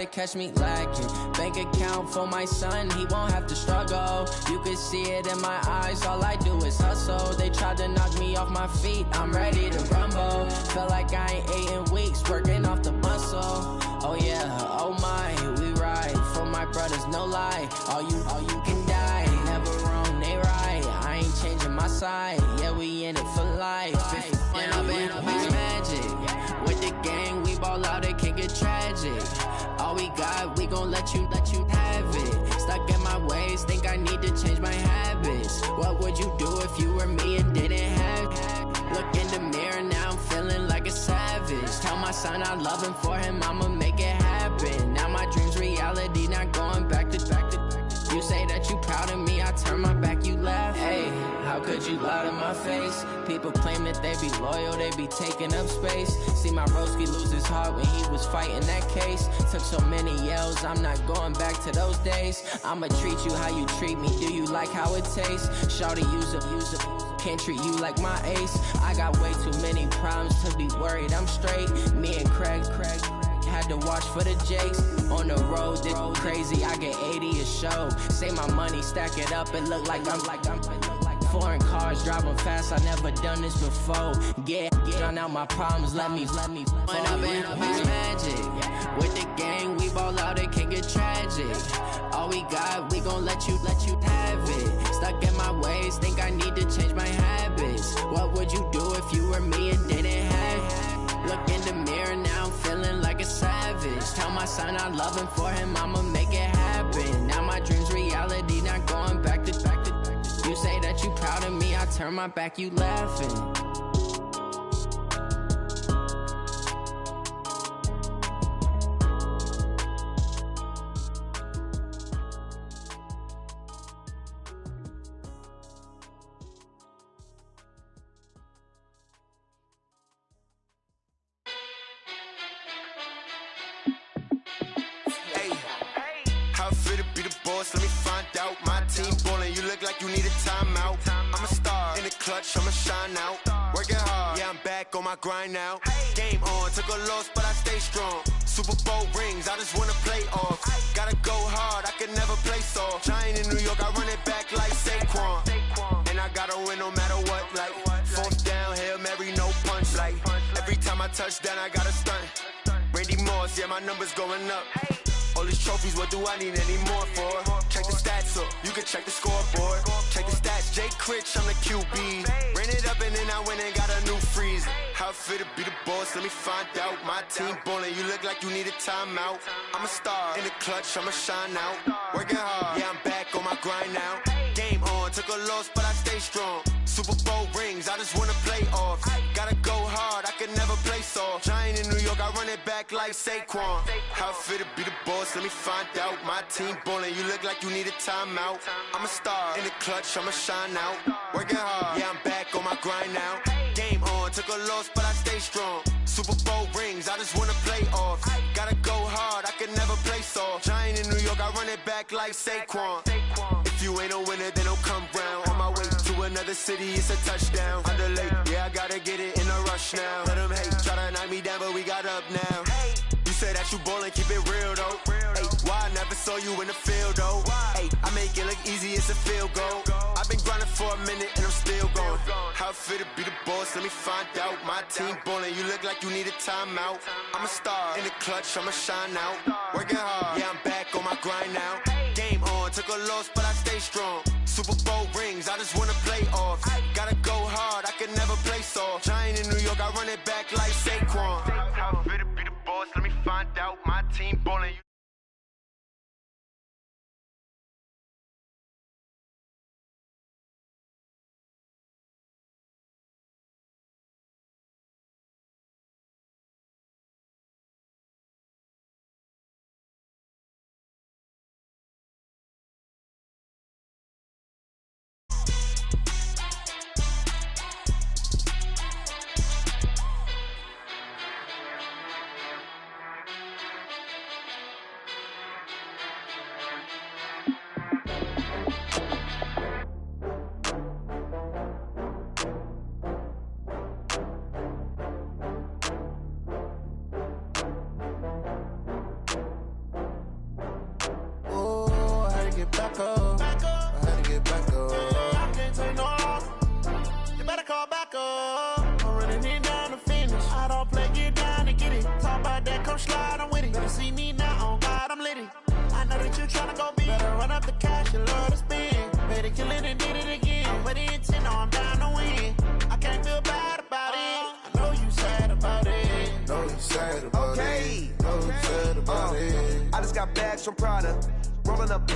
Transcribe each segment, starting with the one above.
to catch me lacking. Bank account for my son, he won't have to struggle. You can see it in my eyes, all I do is hustle. They tried to knock me off my feet, I'm ready to rumble. Feel like I ain't ate in weeks, working off the muscle. Oh yeah, oh my, we ride for my brothers, no lie. All you can die, never wrong, they right. I ain't changing my side, yeah, we in it for life. When I've been magic, with the gang, we ball out, it can get tragic. All we got, we gon' let you have it. Stuck in my ways, think I need to change my habits. What would you do if you were me and didn't have it? Look in the mirror, now I'm feeling like a savage. Tell my son I love him, for him I'ma make it happen. Now my dream's reality, not going back to. You say that you proud of me, I turn my back, you laugh. Hey, how could you lie to my face? People claim that they be loyal, they be taking up space. See my broski lose his heart when he was fighting that case. Took so many yells, I'm not going back to those days. I'ma treat you how you treat me, do you like how it tastes? Shawty, use up, can't treat you like my ace. I got way too many problems to be worried, I'm straight. Me and Craig had to watch for the Jakes. On the road, this crazy, I get 80 a show. Say my money, stack it up, it look like I'm foreign cars, driving fast, I never done this before. Drown out my problems, let me When I've been magic, with the gang, we ball out, it can get tragic. All we got, we gon' let you have it. Stuck in my ways, think I need to change my habits. What would you do if you were me and didn't have it? Look in the mirror, now I'm feeling like a savage. Tell my son I love him, for him I'ma make it happen. Now my dream's reality, not going back to. You say that you proud of me, I turn my back, you laughing. Let me find out. My team ballin', you look like you need a timeout. I'm a star in the clutch, I'ma shine out. Working hard, yeah, I'm back on my grind now. Game on, took a loss, but I stay strong. Super Bowl rings, I just wanna play off. Gotta go hard, I can never play soft. Giant in New York, I run it back like Saquon. And I gotta win no matter what, like fourth down, Hail Mary, no punch. Like every time I touch down, I gotta stunt. Randy Moss, yeah, my numbers going up. All these trophies, what do I need any more for? Check the stats up, you can check the scoreboard. Check the stats, Jake Critch, I'm the QB. Ran it up and then I went and got a new freeze. How it feel to be the boss, let me find out. My team ballin', you look like you need a timeout. I'm a star in the clutch, I'ma shine out. Working hard, yeah, I'm back on my grind now. Game on, took a loss, but I stay strong. Super Bowl rings, I just wanna play off. Gotta go hard, I can never play soft. Giant in New York, I run it back like Saquon. How it feel to be the boss, let me find out. My team ballin', you look like you need a timeout. I'm a star in the clutch, I'ma shine out. Working hard, yeah, I'm back on my grind now. Game on, took a loss, but I stay strong. Super Bowl rings, I just wanna play off. Gotta go hard, I can never play soft. Giant in New York, I run it back like Saquon. If you ain't a winner, then don't come round. On my way to another city, it's a touchdown. Underlay, yeah, I gotta get it in a rush now. Let them hate, try to knock me down, but we got up now. You say that you ballin', keep it real though. Hey, why I never saw you in the field though? Hey, I make it look easy, it's a field goal. I've been grinding for a minute and I'm still going. How it feel to be the boss, let me find out. My team ballin', you look like you need a timeout. I'm a star in the clutch, I'ma shine out. Working hard, yeah, I'm back on my grind now. Game on, took a loss, but I stay strong. Super Bowl rings, I just wanna play off. Gotta go hard, I can never play soft. Giant in New York, I run it back like Saquon. How it feel to be the boss, let me find out. My team ballin'. up. I'm running it down to finish. I don't play, get down to get it. Talk about that, come slide, I'm with it. Better see me now, on God, I'm litty. I know that you tryna go big. Better run up the cash, you love to spend. Better kill it and did it again. But the intent, no, I'm down to win. I can't feel bad about it. I know you sad about it. Know you sad about it. Know you sad about it. I just got bags from Prada. Rolling up.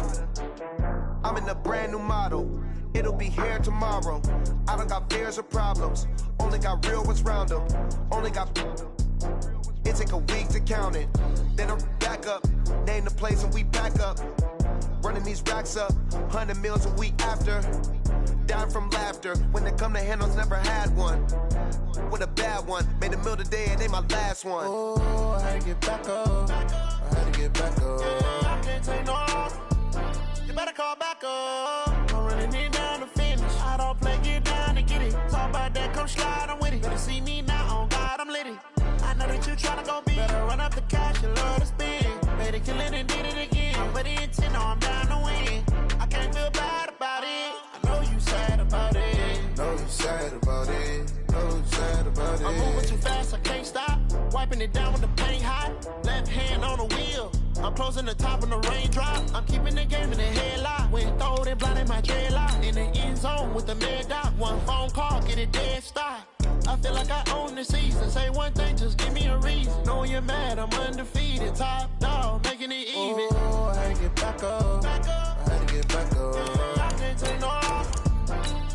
I'm in a brand new model. It'll be here tomorrow. I don't got fears or problems. Only got real ones round them. Only got. It take a week to count it. Then I'm back up. Name the place and we back up. Running these racks up. 100 meals a week after. Down from laughter. When they come to handles, never had one. With a bad one. Made a meal today and they my last one. Oh, I had to get back up. I had to get back up. I can't take no off. You better call back up. I'm running it down to finish. I don't play, get down to get it. Talk about that, come slide, I'm with it. Better see me now, on God, I'm litty. I know that you tryna go big. Better run up the cash, you love to spend. Better kill it and did it again. But the intent, no, I'm down to win. I can't feel bad about it. I know you sad about it. Know you sad about it. Know you sad about it. I'm moving too fast, I can't stop. Wiping it down with the paint hot. Left hand on the wheel. I'm closing the top of the raindrop. I'm keeping the game in the headlock. When throwed and blinded my dreadlock. In the end zone with the mad dot. One phone call, get it dead stop. I feel like I own the season. Say one thing, just give me a reason. Knowing you're mad, I'm undefeated. Top dog, making it even. Oh, I had to get back up. I had to get back up. I can't take no off.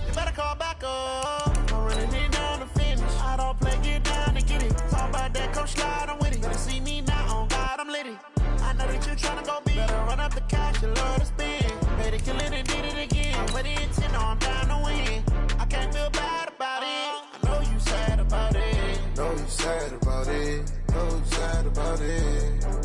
You better call back up. I'm running it down to finish. I don't play, get down to get it. Talk about that, come slide, I'm with it. Better see me now, on God, I'm litty. I know that you tryna go big. Better run up the cash, you love to spend. Better kill it and did it again. But the intent, no, I'm down to win. I can't feel bad about it. I know you sad about it. Know you sad about it. Know you sad about it.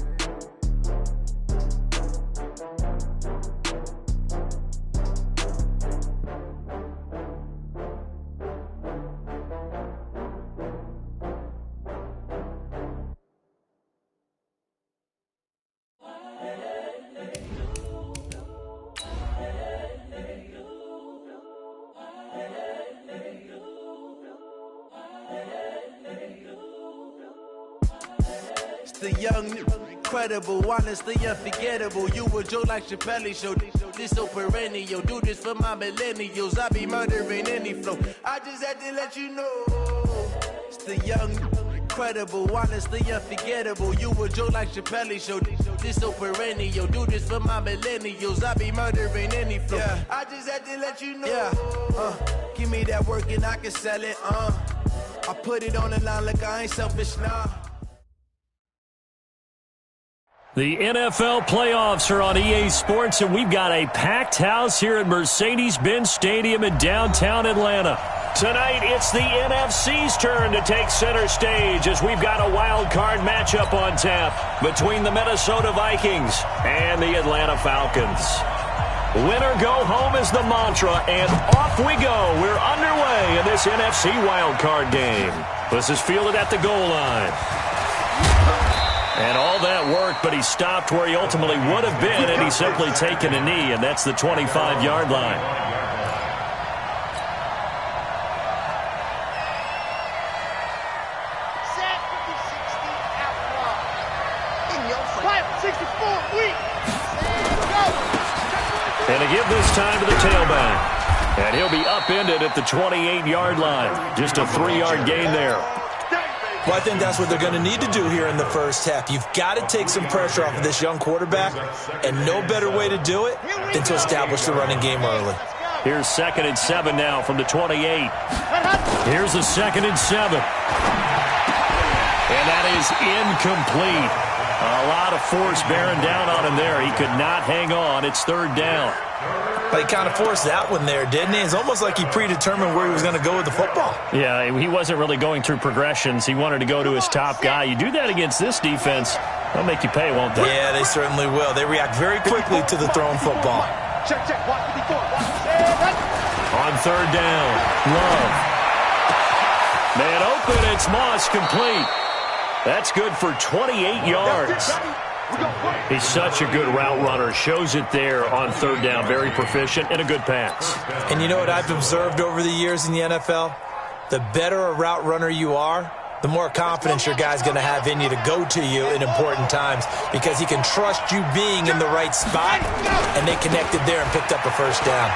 The young, incredible, honestly unforgettable. You a Joe like Chappelle show. This so perennial. Do this for my millennials. I be murdering any flow. I just had to let you know. It's the young, incredible, honestly unforgettable. You a Joe like Chappelle show. This so perennial. Do this for my millennials. I be murdering any flow. Yeah. I just had to let you know. Yeah. Give me that work and I can sell it. I put it on the line like I ain't selfish, nah. The NFL playoffs are on EA Sports, and we've got a packed house here at Mercedes-Benz Stadium in downtown Atlanta. Tonight, it's the NFC's turn to take center stage as we've got a wild card matchup on tap between the Minnesota Vikings and the Atlanta Falcons. Win or go home is the mantra, and off we go. We're underway in this NFC wild card game. This is fielded at the goal line. And all that work, but he stopped where he ultimately would have been, and he's simply taken a knee, and that's the 25-yard line. Set 50-60 out wide. 64 weak. And to give this time to the tailback. And he'll be upended at the 28-yard line. Just a 3-yard gain there. Well, I think that's what they're going to need to do here in the first half. You've got to take some pressure off of this young quarterback, and no better way to do it than to establish the running game early. Here's 2nd and 7 now from the 28. Here's a 2nd and 7. And that is incomplete. A lot of force bearing down on him there. He could not hang on. It's 3rd down. But he kind of forced that one there, didn't he? It's almost like he predetermined where he was going to go with the football. Yeah, he wasn't really going through progressions. He wanted to go to his top guy. You do that against this defense, they'll make you pay, won't they? Yeah, they certainly will. They react very quickly to the thrown football. Check. Watch 54. On 3rd down, Love. Man open, it's Moss, complete. That's good for 28 yards. He's such a good route runner. Shows it there on 3rd down. Very proficient and a good pass. And you know what I've observed over the years in the NFL? the better a route runner you are, the more confidence your guy's going to have in you to go to you in important times because he can trust you being in the right spot, and they connected there and picked up a first down.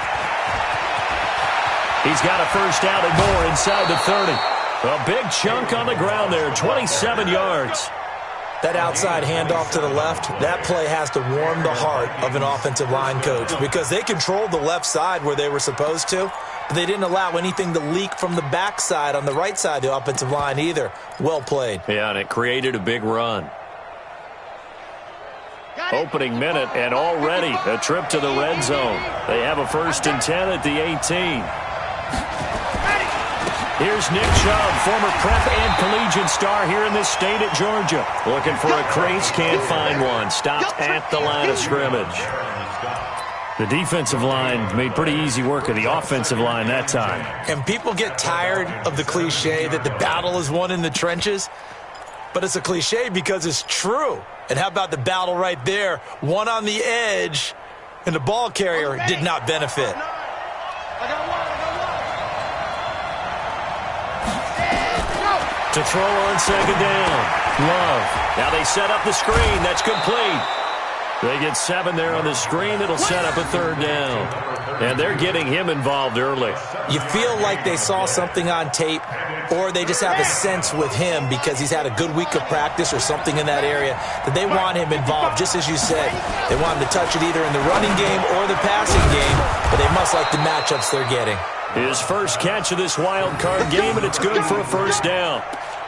He's got a first down and more inside the 30. A big chunk on the ground there, 27 yards. That outside handoff to the left, that play has to warm the heart of an offensive line coach because they controlled the left side where they were supposed to, but they didn't allow anything to leak from the backside on the right side of the offensive line either. Well played. Yeah, and it created a big run. Opening minute, and already a trip to the red zone. They have a 1st and 10 at the 18. Here's Nick Chubb, former prep and collegiate star here in this state at Georgia. Looking for a crease, can't find one. Stopped at the line of scrimmage. The defensive line made pretty easy work of the offensive line that time. And people get tired of the cliche that the battle is won in the trenches, but it's a cliche because it's true. And how about the battle right there? One on the edge, and the ball carrier did not benefit. To throw on 2nd down. Love. Now they set up the screen. That's complete. They get 7 there on the screen. It'll set up a 3rd down. And they're getting him involved early. You feel like they saw something on tape, or they just have a sense with him because he's had a good week of practice or something in that area that they want him involved, just as you said. They want him to touch it either in the running game or the passing game, but they must like the matchups they're getting. His first catch of this wild card game, and it's good for a 1st down.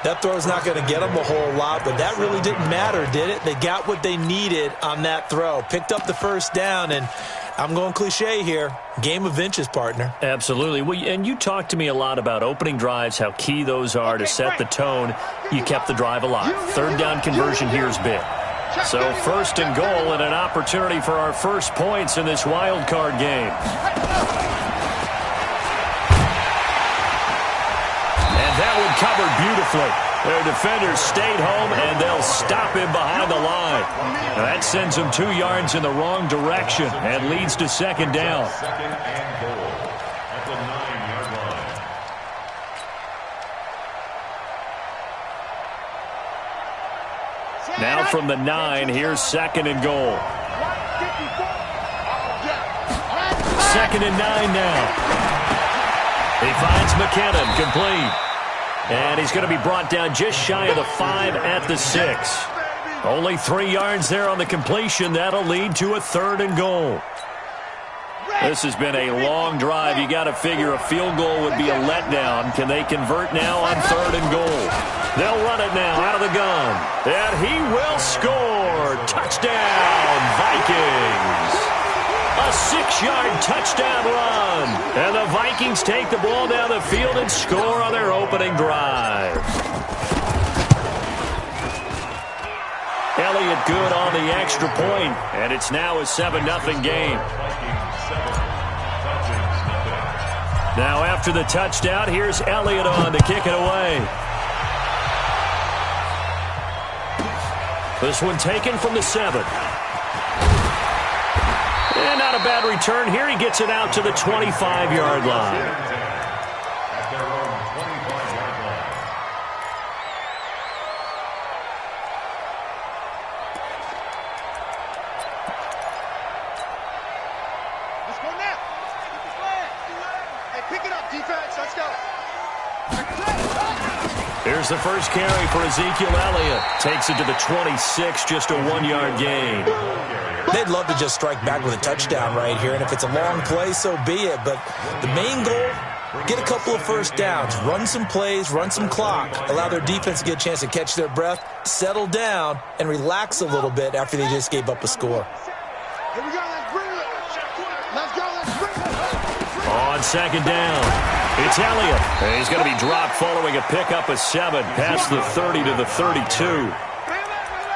That throw's not going to get them a whole lot, but that really didn't matter, did it? They got what they needed on that throw. Picked up the 1st down, and I'm going cliche here. Game of inches, partner. Absolutely. Well, and you talked to me a lot about opening drives, how key those are to set the tone. You kept the drive alive. 3rd down conversion here is big. So 1st and goal and an opportunity for our first points in this wild card game. That one covered beautifully. Their defenders stayed home, and they'll stop him behind the line. Now that sends him 2 yards in the wrong direction and leads to 2nd down. Now from the 9, here's 2nd and goal. 2nd and 9 now. He finds McKinnon, complete. And he's going to be brought down just shy of the 5 at the 6. Only 3 yards there on the completion. That'll lead to a 3rd and goal. This has been a long drive. You got to figure a field goal would be a letdown. Can they convert now on 3rd and goal? They'll run it now out of the gun. And he will score. Touchdown, Vikings. A 6-yard touchdown run. And the Vikings take the ball down the field and score on their opening drive. Elliott good on the extra point, and it's now a 7-0 game. Now after the touchdown, here's Elliott on to kick it away. This one taken from the 7. And not a bad return here. He gets it out to the 25-yard line. Let's go now. Hey, pick it up, defense. Let's go. Here's the first carry for Ezekiel Elliott. Takes it to the 26, just a 1-yard gain. They'd love to just strike back with a touchdown right here, and if it's a long play, so be it. But the main goal, get a couple of first downs, run some plays, run some clock, allow their defense to get a chance to catch their breath, settle down, and relax a little bit after they just gave up a score. Here we go. Let's bring it. Let's go. Let's bring it. On 2nd down, it's Elliott. And he's going to be dropped following a pickup of 7 past the 30 to the 32.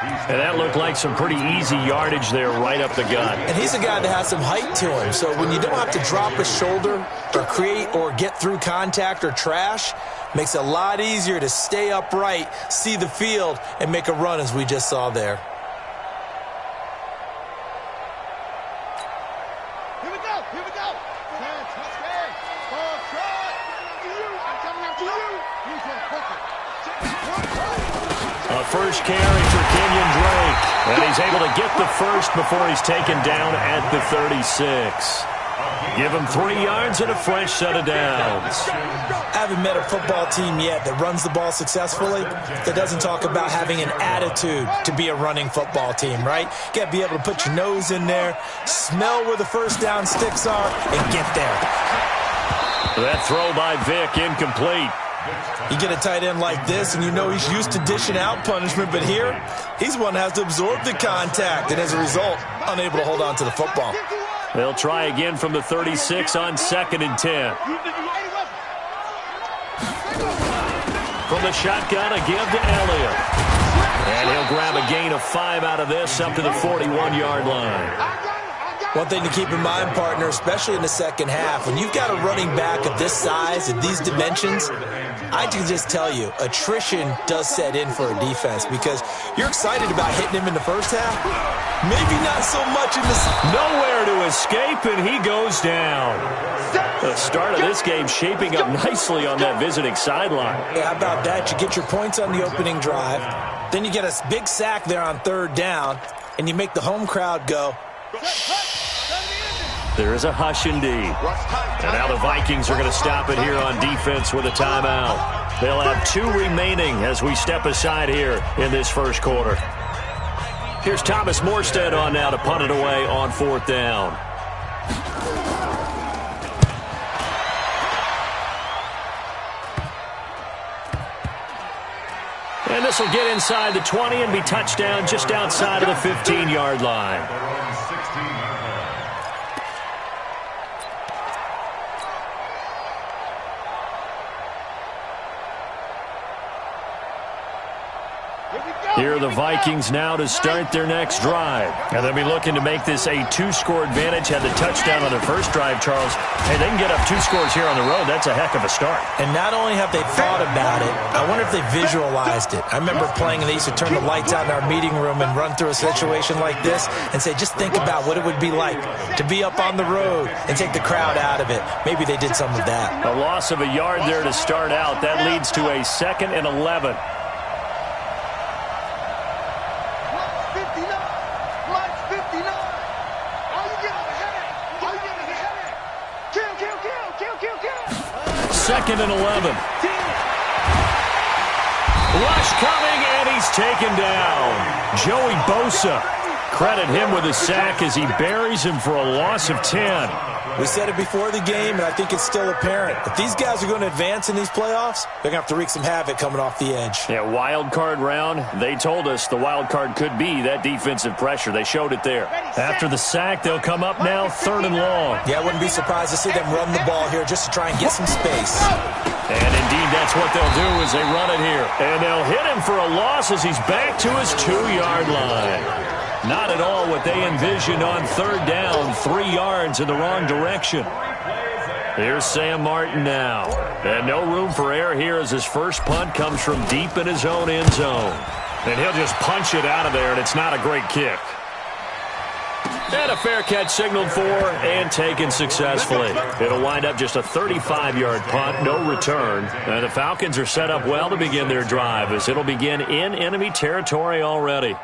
And that looked like some pretty easy yardage there right up the gut. And he's a guy that has some height to him, so when you don't have to drop a shoulder or create or get through contact or trash, makes it a lot easier to stay upright, see the field, and make a run as we just saw there. Here we go. Here we go. Let's go. I'm coming up A first carry for Kenyon Drake. And he's able to get the first before he's taken down at the 36. Give him 3 yards and a fresh set of downs. I haven't met a football team yet that runs the ball successfully that doesn't talk about having an attitude to be a running football team, right? You got to be able to put your nose in there, smell where the first down sticks are, and get there. That throw by Vic incomplete. You get a tight end like this, and you know he's used to dishing out punishment, but here, he's one that has to absorb the contact, and as a result, unable to hold on to the football. They'll try again from the 36 on 2nd and 10. From the shotgun, a give to Elliott. And he'll grab a gain of 5 out of this up to the 41-yard line. One thing to keep in mind, partner, especially in the second half, when you've got a running back of this size and these dimensions, I can just tell you, attrition does set in for a defense because you're excited about hitting him in the first half. Maybe not so much in the... Nowhere to escape, and he goes down. The start of this game shaping up nicely on that visiting sideline. Yeah, how about that? You get your points on the opening drive, then you get a big sack there on 3rd down, and you make the home crowd go... There is a hush indeed. And now the Vikings are going to stop it here on defense with a timeout. They'll have 2 remaining as we step aside here in this first quarter. Here's Thomas Morstead on now to punt it away on 4th down. And this will get inside the 20 and be touchdown just outside of the 15-yard line. Here are the Vikings now to start their next drive. And they'll be looking to make this a 2-score advantage. Had the touchdown on their first drive, Charles. Hey, they can get up 2 scores here on the road. That's a heck of a start. And not only have they thought about it, I wonder if they visualized it. I remember playing, and they used to turn the lights out in our meeting room and run through a situation like this and say, just think about what it would be like to be up on the road and take the crowd out of it. Maybe they did some of that. A loss of a yard there to start out. That leads to a 2nd and 11. Second and 11. Rush coming, and he's taken down. Joey Bosa. Credit him with a sack as he buries him for a loss of 10. We said it before the game, and I think it's still apparent. If these guys are going to advance in these playoffs, they're going to have to wreak some havoc coming off the edge. Yeah, wild card round. They told us the wild card could be that defensive pressure. They showed it there. After the sack, they'll come up now 3rd and long. Yeah, I wouldn't be surprised to see them run the ball here just to try and get some space. And indeed, that's what they'll do as they run it here. And they'll hit him for a loss as he's back to his 2-yard line. Not at all what they envisioned on 3rd down. 3 yards in the wrong direction. Here's Sam Martin now. And no room for error here as his first punt comes from deep in his own end zone. And he'll just punch it out of there, and it's not a great kick. And a fair catch signaled for and taken successfully. It'll wind up just a 35-yard punt, no return. And the Falcons are set up well to begin their drive as it'll begin in enemy territory already.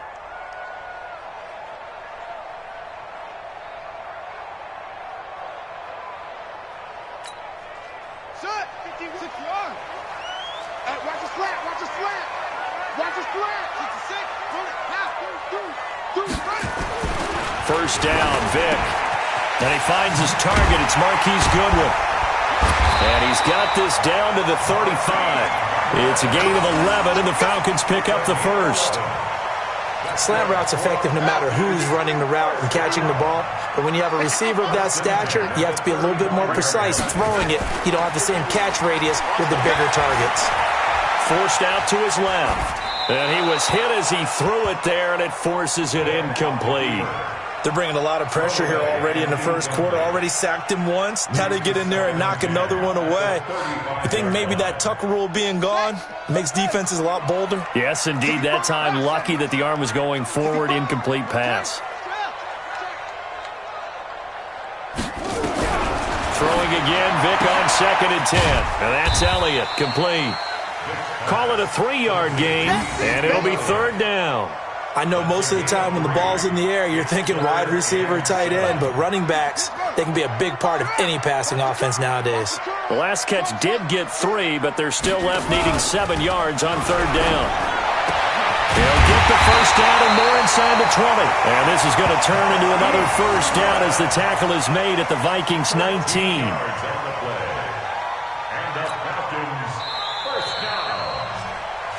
First down, Vic. And he finds his target. It's Marquise Goodwin. And he's got this down to the 35. It's a gain of 11, and the Falcons pick up the first. Slant route's effective no matter who's running the route and catching the ball. But when you have a receiver of that stature, you have to be a little bit more precise. Throwing it, you don't have the same catch radius with the bigger targets. Forced out to his left. And he was hit as he threw it there, and it forces it incomplete. They're bringing a lot of pressure here already in the first quarter. Already sacked him once. Now they get in there and knock another one away. You think maybe that Tucker rule being gone makes defenses a lot bolder? Yes, indeed. That time, lucky that the arm was going forward. Incomplete pass. Throwing again. Vic on 2nd and 10. And that's Elliott, complete. Call it a 3-yard gain, and it'll be 3rd down. I know most of the time when the ball's in the air, you're thinking wide receiver, tight end, but running backs, they can be a big part of any passing offense nowadays. The last catch did get 3, but they're still left needing 7 yards on 3rd down. They'll get the first down and more inside the 20. And this is going to turn into another first down as the tackle is made at the Vikings 19.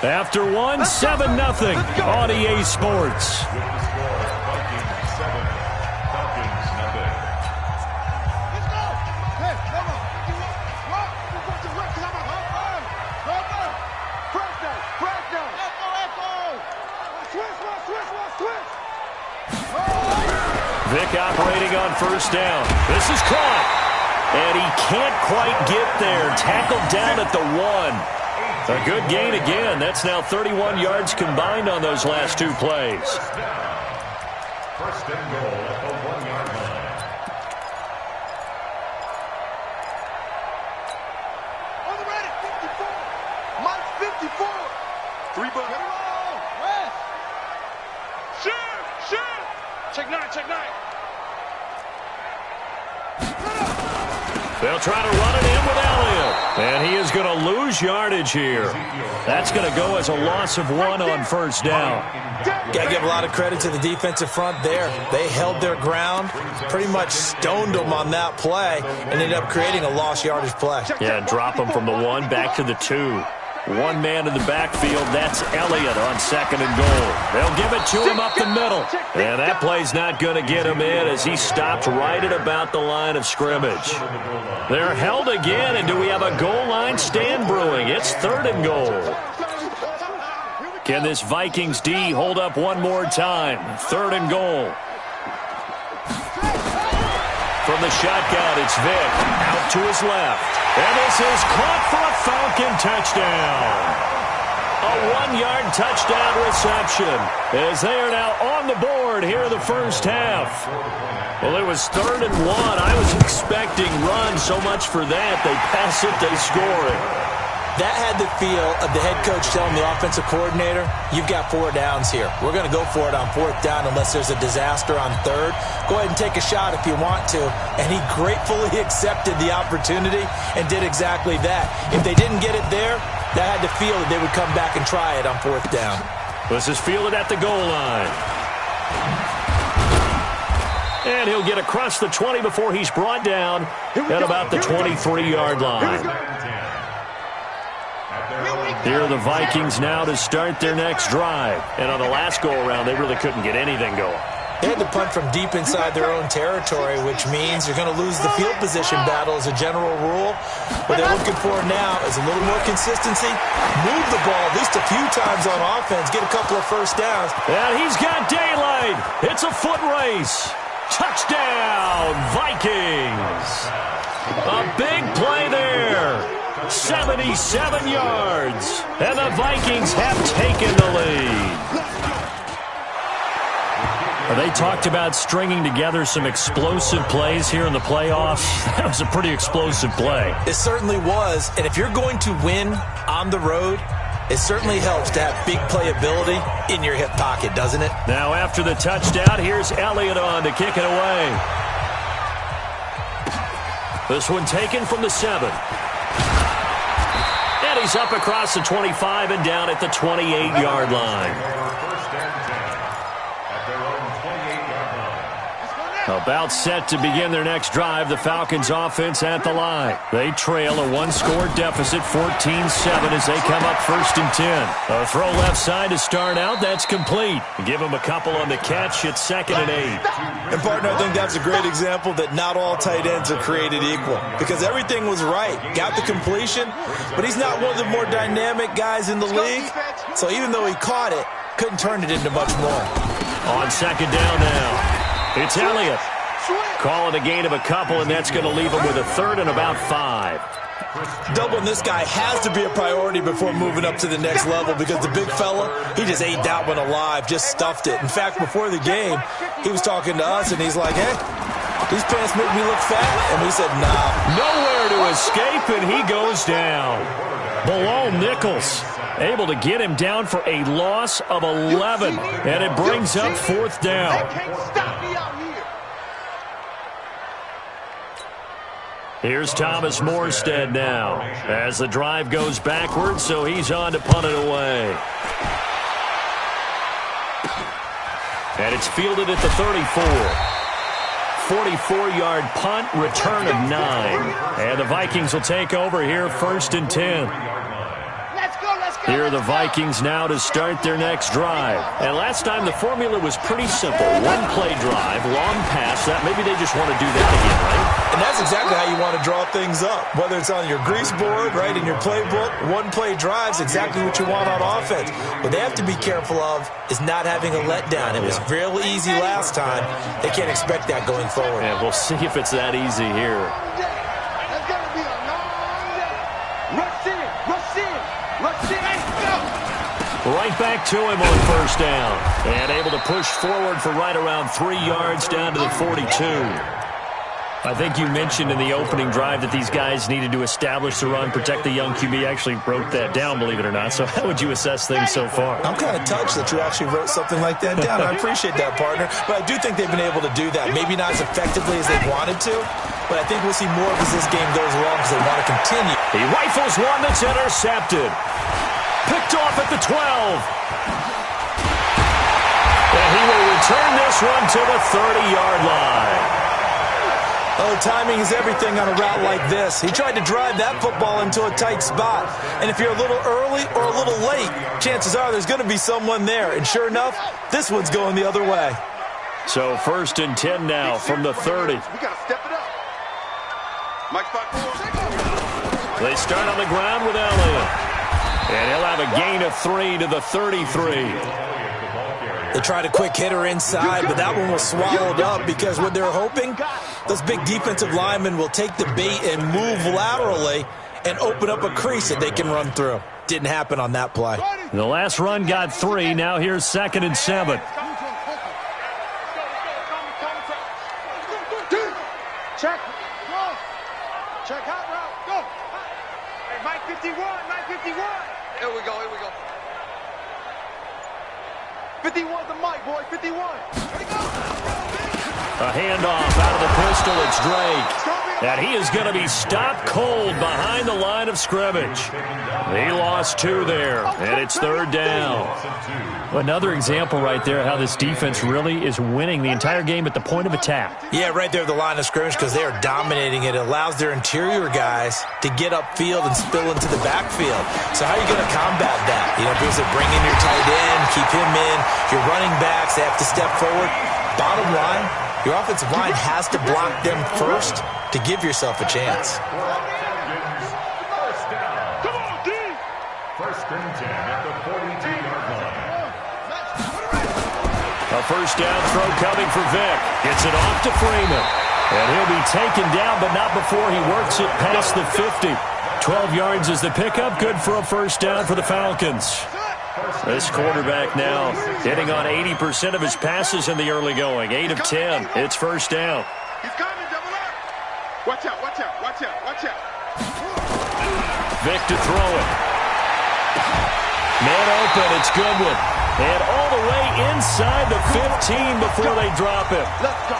After one, 7-0 on EA Sports. Vic operating on first down. This is caught. And he can't quite get there. Tackled down at the 1. A good gain again. That's now 31 yards combined on those last 2 plays. First and goal at the 1-yard line. On the ready, 54. Mike 54. 3 bucks. Get it on. West. Shoot. Check 9. They'll try to run it in with Elliott. And he is going to lose yardage here. That's going to go as a loss of 1 on first down. Got to give a lot of credit to the defensive front there. They held their ground, pretty much stoned them on that play, and ended up creating a lost yardage play. Yeah, drop them from the 1 back to the 2. 1 man in the backfield, that's Elliott on 2nd and goal. They'll give it to him up the middle. And that play's not going to get him in as he stopped right at about the line of scrimmage. They're held again, and do we have a goal line stand brewing? It's 3rd and goal. Can this Vikings D hold up one more time? 3rd and goal. From the shotgun, it's Vic. Out to his left. And this is caught for a Falcon touchdown. A 1-yard touchdown reception as they are now on the board here in the first half. Well, it was 3rd and 1. I was expecting run so much for that. They pass it, they score it. That had the feel of the head coach telling the offensive coordinator, you've got 4 downs here. We're going to go for it on 4th down unless there's a disaster on 3rd. Go ahead and take a shot if you want to. And he gratefully accepted the opportunity and did exactly that. If they didn't get it there, that had the feel that they would come back and try it on 4th down. This is fielded at the goal line. And he'll get across the 20 before he's brought down at about the 23-yard line. Here are the Vikings now to start their next drive. And on the last go-around, they really couldn't get anything going. They had to punt from deep inside their own territory, which means you're going to lose the field position battle as a general rule. What they're looking for now is a little more consistency. Move the ball at least a few times on offense. Get a couple of first downs. And he's got daylight. It's a foot race. Touchdown, Vikings. A big play there. 77 yards. And the Vikings have taken the lead. They talked about stringing together some explosive plays here in the playoffs. That was a pretty explosive play. It certainly was. And if you're going to win on the road, it certainly helps to have big playability in your hip pocket, doesn't it? Now after the touchdown, here's Elliott on to kick it away. This one taken from the 7. And he's up across the 25 and down at the 28-yard line. About set to begin their next drive, the Falcons offense at the line. They trail a 1-score deficit, 14-7 as they come up 1st and 10. A throw left side to start out, that's complete. Give them a couple on the catch, it's 2nd and 8. And partner, I think that's a great example that not all tight ends are created equal. Because everything was right. Got the completion, but he's not one of the more dynamic guys in the league. So even though he caught it, couldn't turn it into much more. On 2nd down now. It's Elliott. Calling a gain of a couple, and that's going to leave him with a 3rd and about 5. Doubling this guy has to be a priority before moving up to the next level because the big fella, he just ate that one alive, just stuffed it. In fact, before the game, he was talking to us, and he's like, hey, These pants make me look fat. And we said, nah. Nowhere to escape, and he goes down. Below Nichols, able to get him down for a loss of 11. And it brings up 4th down. They can't stop me out here. Here's Thomas Morstead now as the drive goes backwards, so he's on to punt it away. And it's fielded at the 34. 44-yard punt, return of 9. And the Vikings will take over here 1st and 10. Here are the Vikings now to start their next drive. And last time the formula was pretty simple. One-play drive, long pass. That maybe they just want to do that again, right? And that's exactly how you want to draw things up. Whether it's on your grease board, right, in your playbook, one-play drive's exactly what you want on offense. What they have to be careful of is not having a letdown. It was real easy last time. They can't expect that going forward. And we'll see if it's that easy here. That's going to be a long day. Rush in, rush in, rush in. Right back to him on 1st down. And able to push forward for right around 3 yards down to the 42. I think you mentioned in the opening drive that these guys needed to establish the run, protect the young QB. Actually wrote that down, believe it or not. So how would you assess things so far? I'm kind of touched that you actually wrote something like that down. I appreciate that, partner. But I do think they've been able to do that. Maybe not as effectively as they wanted to, but I think we'll see more as this game goes along because they want to continue. He rifles one that's intercepted. Picked off at the 12. And he will return this one to the 30-yard line. Oh, timing is everything on a route like this. He tried to drive that football into a tight spot. And if you're a little early or a little late, chances are there's going to be someone there. And sure enough, this one's going the other way. So 1st and 10 now from the 30. We got to step it up. Mike Falcons. They start on the ground with Elliott. And he'll have a gain of 3 to the 33. They tried a quick hitter inside, but that one was swallowed up because what they're hoping, those big defensive linemen will take the bait and move laterally and open up a crease that they can run through. Didn't happen on that play. The last run got 3. Now here's 2nd and 7. Check. Check hot route. Go. Hey, Mike 51, Mike 51. Here we go, here we go. 51's the mic, boy, 51. Here we go. A handoff out of the pistol. It's Drake. And he is going to be stopped cold behind the line of scrimmage. He lost 2 there, and it's 3rd down. Another example right there how this defense really is winning the entire game at the point of attack. Yeah, right there at the line of scrimmage because they are dominating it. It allows their interior guys to get upfield and spill into the backfield. So how are you going to combat that? You know, because they bring in your tight end, keep him in. Your running backs, they have to step forward. Bottom line, your offensive line has to block them first to give yourself a chance. Come on, D. 1st and 10 at the 42-yard line. A 1st down throw coming for Vic. Gets it off to Freeman. And he'll be taken down, but not before he works it past the 50. 12 yards is the pickup. Good for a 1st down for the Falcons. This quarterback now hitting on 80% of his passes in the early going. 8 of 10. It's 1st down. He's coming, double up. Watch out, watch out, watch out, watch out. Vic to throw it. Man open, it's Goodwin. And all the way inside the 15 before they drop it. Let's go.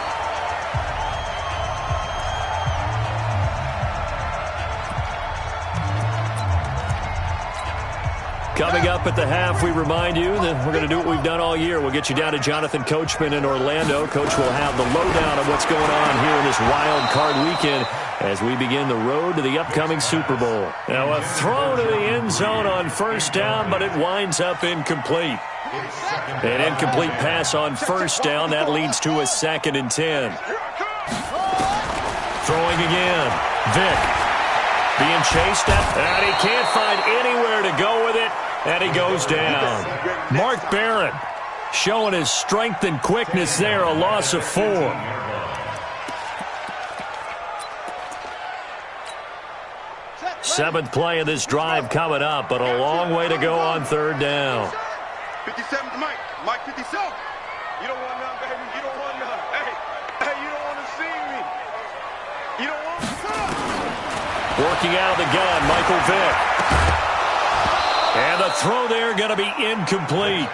Coming up at the half, we remind you that we're going to do what we've done all year. We'll get you down to Jonathan Coachman in Orlando. Coach will have the lowdown of what's going on here in this wild card weekend as we begin the road to the upcoming Super Bowl. Now, a throw to the end zone on 1st down, but it winds up incomplete. An incomplete pass on 1st down. That leads to a 2nd and 10. Throwing again. Vic being chased at, and he can't find anywhere to go with it, and he goes down. Mark Barrett showing his strength and quickness there, a loss of 4. Seventh play of this drive coming up, but a long way to go on 3rd down. 57 to Mike 57. You don't want none, baby. You don't want none. Hey, you don't want to see me. Working out of the gun, Michael Vick. And the throw there going to be incomplete.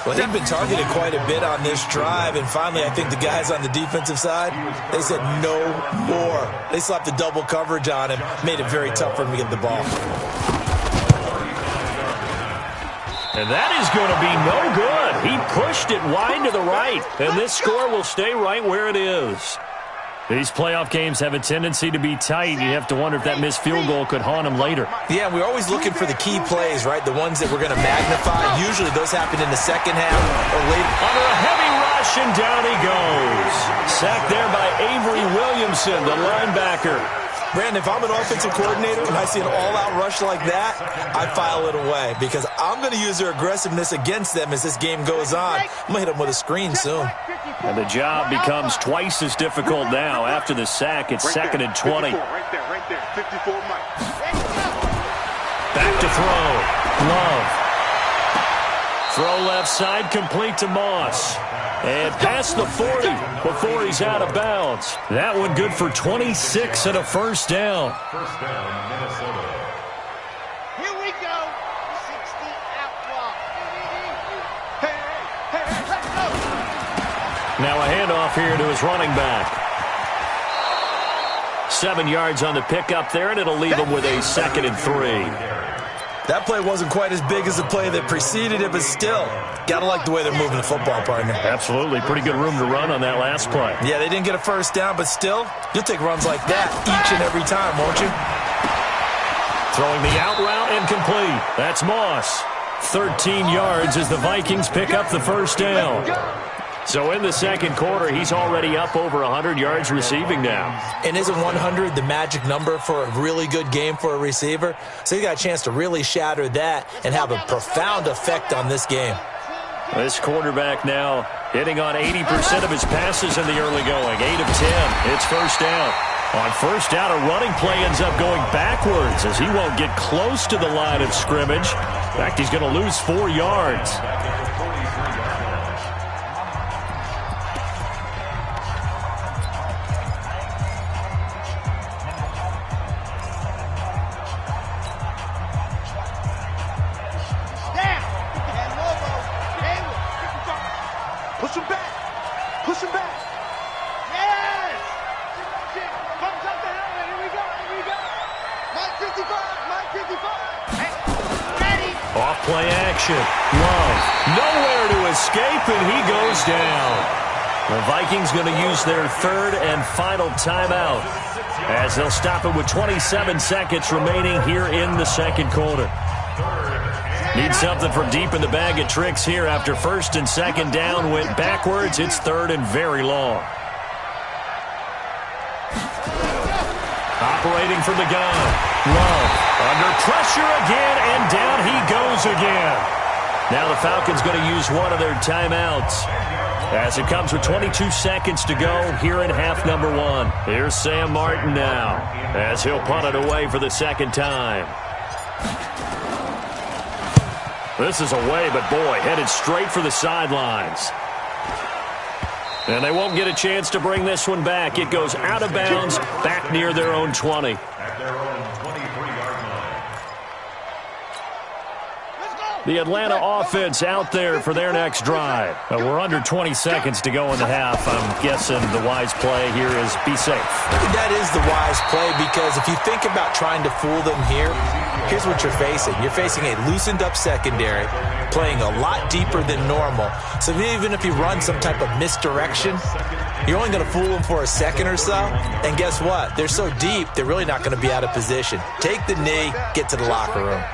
Well, they've been targeted quite a bit on this drive, and finally I think the guys on the defensive side, they said no more. They slapped the double coverage on him, made it very tough for him to get the ball. And that is going to be no good. He pushed it wide to the right, and this score will stay right where it is. These playoff games have a tendency to be tight. You have to wonder if that missed field goal could haunt him later. Yeah, we're always looking for the key plays, right? The ones that we're going to magnify. Usually those happen in the second half or later. Under a heavy rush, and down he goes. Sacked there by Avery Williamson, the linebacker. Brandon, if I'm an offensive coordinator and I see an all-out rush like that, I file it away because I'm going to use their aggressiveness against them as this game goes on. I'm going to hit them with a screen soon. And the job becomes twice as difficult now. After the sack, it's second and 20. Right there. 54, Mike. Back to throw. Love. Throw left side, complete to Moss. And past the 40 before he's out of bounds. That one good for 26 and a first down. First down, Minnesota. Here we go. 60 out block. Hey, let's go. Now a handoff here to his running back. 7 yards on the pickup there, and it'll leave him with a second and 3. That play wasn't quite as big as the play that preceded it, but still, got to like the way they're moving the football, partner. Absolutely. Pretty good room to run on that last play. Yeah, they didn't get a first down, but still, you'll take runs like that each and every time, won't you? Throwing the out route and complete. That's Moss. 13 yards as the Vikings pick up the first down. So in the second quarter, he's already up over 100 yards receiving now. And isn't 100 the magic number for a really good game for a receiver? So he got a chance to really shatter that and have a profound effect on this game. This quarterback now hitting on 80% of his passes in the early going. 8 of 10. It's first down. On first down, a running play ends up going backwards as he won't get close to the line of scrimmage. In fact, he's going to lose 4 yards. Push him back. Yes! Comes up the hill. Here we go. Mike 55. Hey, ready. Off play action. Love. Nowhere to escape, and he goes down. The Vikings going to use their third and final timeout as they'll stop it with 27 seconds remaining here in the second quarter. Need something from deep in the bag of tricks here after first and second down went backwards. It's third and very long. Operating from the gun. Love. Under pressure again, and down he goes again. Now the Falcons going to use one of their timeouts as it comes with 22 seconds to go here in half number 1. Here's Sam Martin now as he'll punt it away for the second time. This is away, but boy, headed straight for the sidelines. And they won't get a chance to bring this one back. It goes out of bounds, back near their own 20. At their own 23-yard line. The Atlanta offense out there for their next drive. We're under 20 seconds to go in the half. I'm guessing the wise play here is be safe. That is the wise play because if you think about trying to fool them here, here's what you're facing. You're facing a loosened up secondary, playing a lot deeper than normal. So even if you run some type of misdirection, you're only going to fool them for a second or so. And guess what? They're so deep, they're really not going to be out of position. Take the knee, get to the locker room.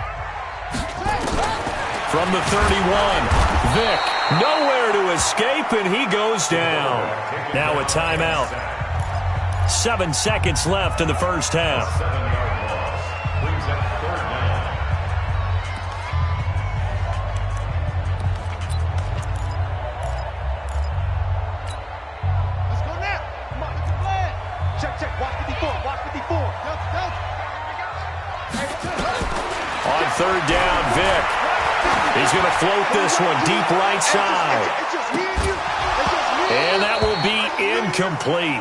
From the 31, Vick, nowhere to escape, and he goes down. Now a timeout. 7 seconds left in the first half. 7-yard loss. Brings up third down. Let's go now. Come on, let's play. Check. Watch 54. On third down, Vick. He's going to float this one deep right side. And that will be incomplete.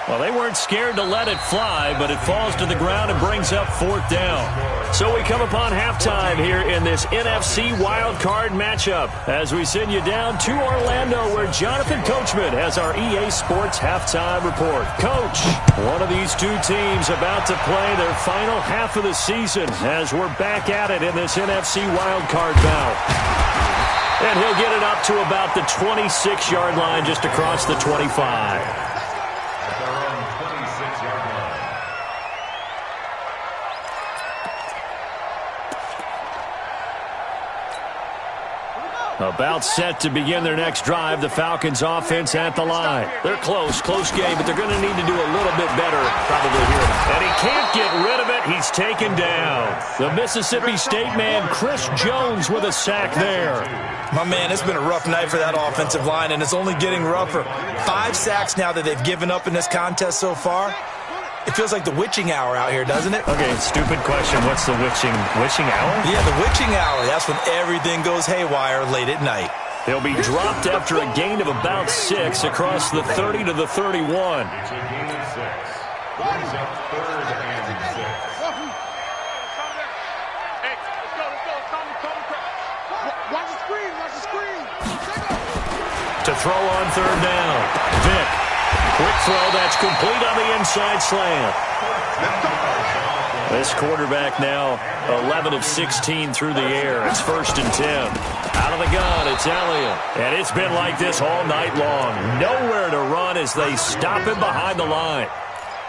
Well, they weren't scared to let it fly, but it falls to the ground and brings up 4th down. So we come upon halftime here in this NFC wildcard matchup as we send you down to Orlando where Jonathan Coachman has our EA Sports halftime report. Coach, one of these two teams about to play their final half of the season as we're back at it in this NFC wildcard bout. And he'll get it up to about the 26-yard line just across the 25. About set to begin their next drive, the Falcons offense at the line. They're close game, but they're going to need to do a little bit better probably here. And he can't get rid of it. He's taken down. The Mississippi State man, Chris Jones, with a sack there. My man, it's been a rough night for that offensive line, and it's only getting rougher. 5 sacks now that they've given up in this contest so far. It feels like the witching hour out here, doesn't it? Okay, stupid question. What's the witching hour? Yeah, the witching hour. That's when everything goes haywire late at night. He'll be dropped after a gain of about 6 across the 30 to the 31. It's a gain of 6. Brings up 3rd and 6. Hey, let's go. Watch the screen. To throw on 3rd down. Vic. Quick throw, that's complete on the inside slant. This quarterback now 11 of 16 through the air. It's 1st and 10. Out of the gun, it's Elliott. And it's been like this all night long. Nowhere to run as they stop him behind the line.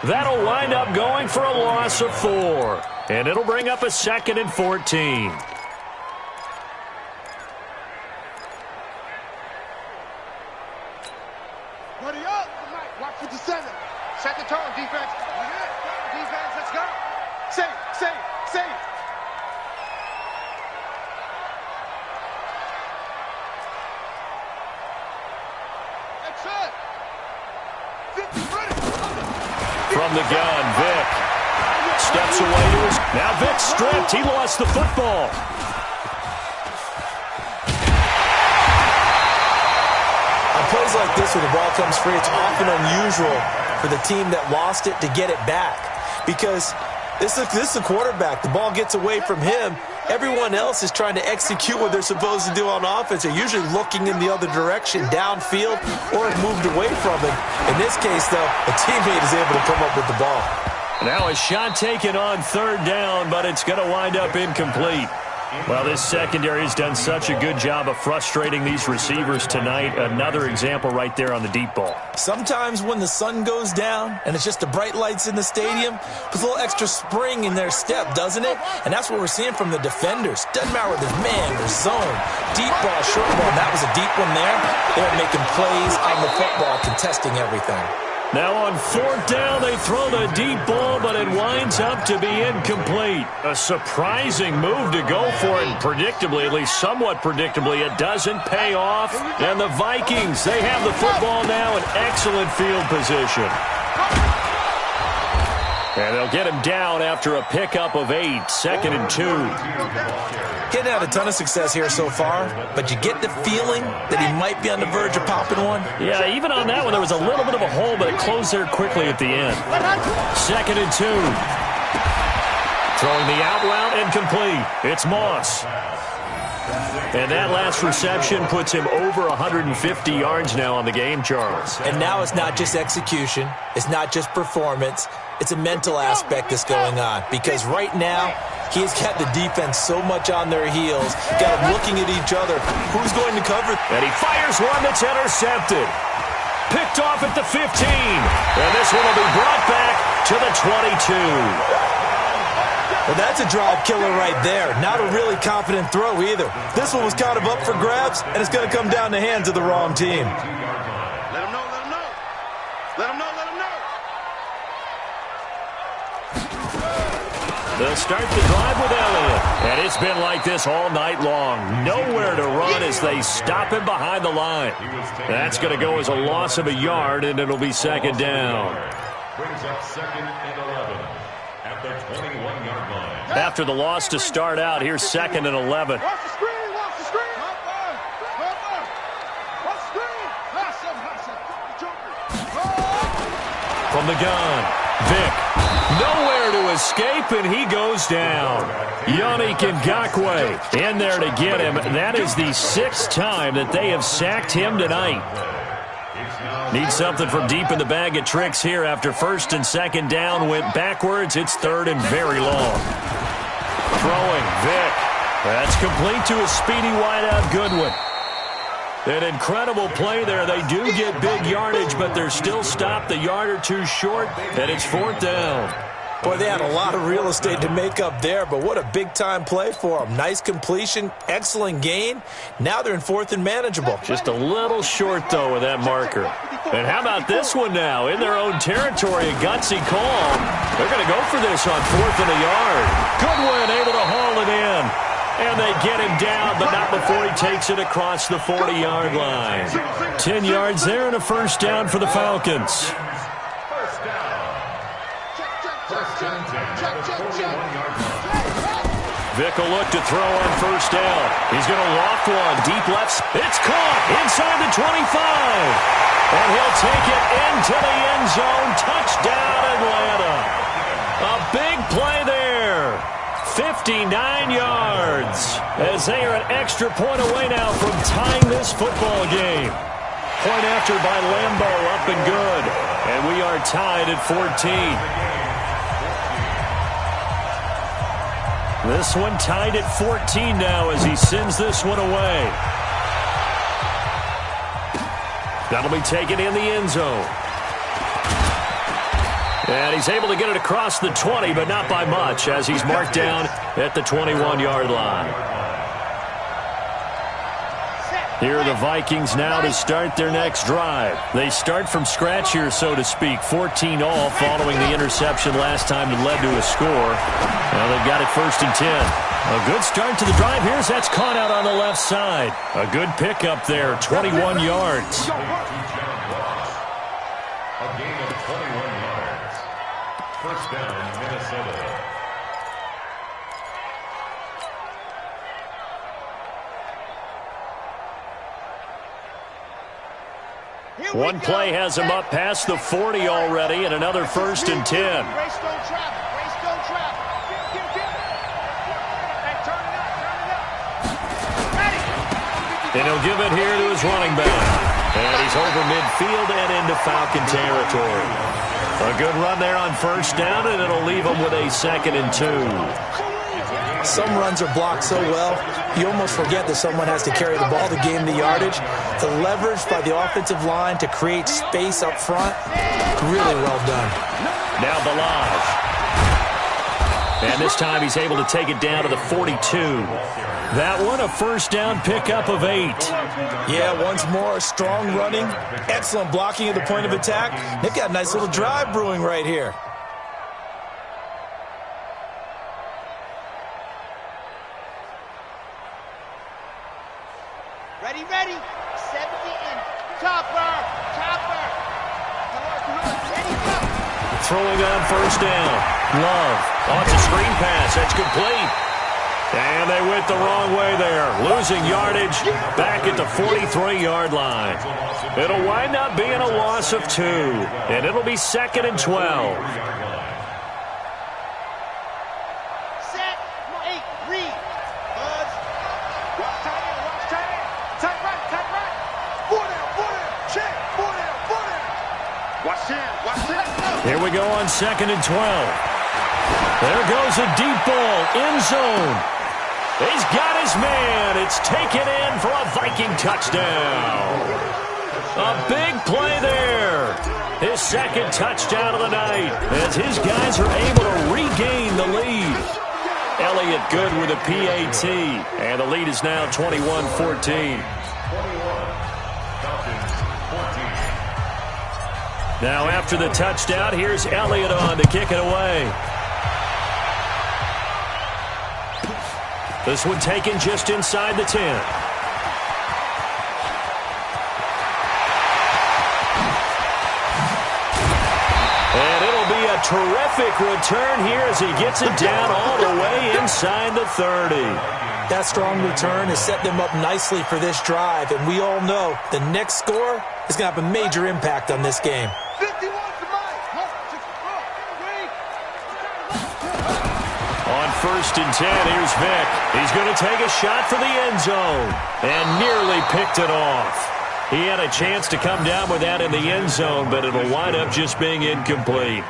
That'll wind up going for a loss of 4. And it'll bring up a 2nd and 14. Ready up. Watch 57. Set the tone, defense. Defense, let's go. Safe. That's it. 50, ready. From the gun, Vic. Steps away to his... Now Vic stripped. He lost the football. Plays like this where the ball comes free, it's often unusual for the team that lost it to get it back because this is the quarterback. The ball gets away from him. Everyone else is trying to execute what they're supposed to do on offense. They're usually looking in the other direction, downfield, or have moved away from him. In this case, though, a teammate is able to come up with the ball. Now a shot taken on 3rd down, but it's going to wind up incomplete. Well, this secondary has done such a good job of frustrating these receivers tonight. Another example right there on the deep ball. Sometimes when the sun goes down and it's just the bright lights in the stadium, puts a little extra spring in their step, doesn't it? And that's what we're seeing from the defenders. Doesn't matter whether there's man or zone, deep ball, short ball. That was a deep one there. They're making plays on the football, contesting everything. Now on 4th down, they throw the deep ball, but it winds up to be incomplete. A surprising move to go for it, and predictably, at least somewhat predictably, it doesn't pay off. And the Vikings, they have the football now in excellent field position. And they'll get him down after a pickup of 8, 2nd and 2. Getting out a ton of success here so far, but you get the feeling that he might be on the verge of popping one. Yeah, even on that one, there was a little bit of a hole, but it closed there quickly at the end. 2nd and 2. Throwing the out route incomplete. It's Moss. And that last reception puts him over 150 yards now on the game, Charles. And now it's not just execution. It's not just performance. It's a mental aspect that's going on. Because right now, he's got the defense so much on their heels. Got them looking at each other. Who's going to cover? And he fires one that's intercepted. Picked off at the 15. And this one will be brought back to the 22. Well, that's a drive killer right there. Not a really confident throw either. This one was kind of up for grabs, and it's going to come down the hands of the wrong team. Let him know. Let him know. They'll start the drive with Elliott. And it's been like this all night long. Nowhere to run as they stop him behind the line. That's going to go as a loss of a yard, and it'll be 2nd down. Brings up 2nd and 11 at the 21-yard line. After the loss to start out, here's 2nd and 11. Watch the screen. from the gun. Vic, nowhere to escape, and he goes down. Yannick Ngakoue in there to get him. That is the 6th time that they have sacked him tonight. Need something from deep in the bag of tricks here after 1st and 2nd down. Went backwards. It's 3rd and very long. Throwing, Vic. That's complete to a speedy wideout Goodwin. An incredible play there. They do get big yardage, but they're still stopped a yard or two short, and it's 4th down. Boy, they had a lot of real estate to make up there, but what a big-time play for them. Nice completion, excellent gain. Now they're in 4th and manageable. Just a little short, though, with that marker. And how about this one now? In their own territory, a gutsy call. They're going to go for this on 4th and a yard. Goodwin able to haul it in. And they get him down, but not before he takes it across the 40-yard line. 10 yards there and a 1st down for the Falcons. Vic will look to throw on 1st down. He's going to loft one. Deep left. It's caught inside the 25. And he'll take it into the end zone. Touchdown, Atlanta. A big play there. 59 yards as they are an extra point away now from tying this football game. Point after by Lambeau, up and good. And we are tied at 14. This one tied at 14 now as he sends this one away. That'll be taken in the end zone. And he's able to get it across the 20, but not by much as he's marked down at the 21-yard line. Here are the Vikings now to start their next drive. They start from scratch here, so to speak. 14 all following the interception last time that led to a score. Now they've got it 1st and 10. A good start to the drive here as that's caught out on the left side. A good pickup there, 21 yards. A gain of 21 yards. 1st down, Minnesota. One play has him up past the 40 already, and another 1st and 10. Race don't travel. Race don't travel. Hey, turn it up. Ready. And he'll give it here to his running back. And he's over midfield and into Falcon territory. A good run there on 1st down, and it'll leave him with a 2nd and 2. Some runs are blocked so well, you almost forget that someone has to carry the ball to gain the yardage. The leverage by the offensive line to create space up front, really well done. Now Balaj. And this time he's able to take it down to the 42. That one, a 1st down pickup of 8. Yeah, once more, strong running, excellent blocking at the point of attack. They've got a nice little drive brewing right here. Ready, ready. 70 in. Topper. Ready, go. Throwing on 1st down. Love. Oh, it's a screen pass. That's complete. And they went the wrong way there. Losing yardage back at the 43-yard line. It'll wind up being a loss of 2. And it'll be 2nd and 12. Here we go on 2nd and 12. There goes a deep ball, end zone. He's got his man. It's taken in for a Viking touchdown. A big play there. His 2nd touchdown of the night as his guys are able to regain the lead. Elliott good with a PAT, and the lead is now 21-14. Now after the touchdown, here's Elliott on to kick it away. This one taken just inside the 10. And it'll be a terrific return here as he gets it down all the way inside the 30. That strong return has set them up nicely for this drive, and we all know the next score is going to have a major impact on this game. 51 to Mike. 1st and 10. Here's Vic. He's going to take a shot for the end zone and nearly picked it off. He had a chance to come down with that in the end zone, but it'll wind up just being incomplete.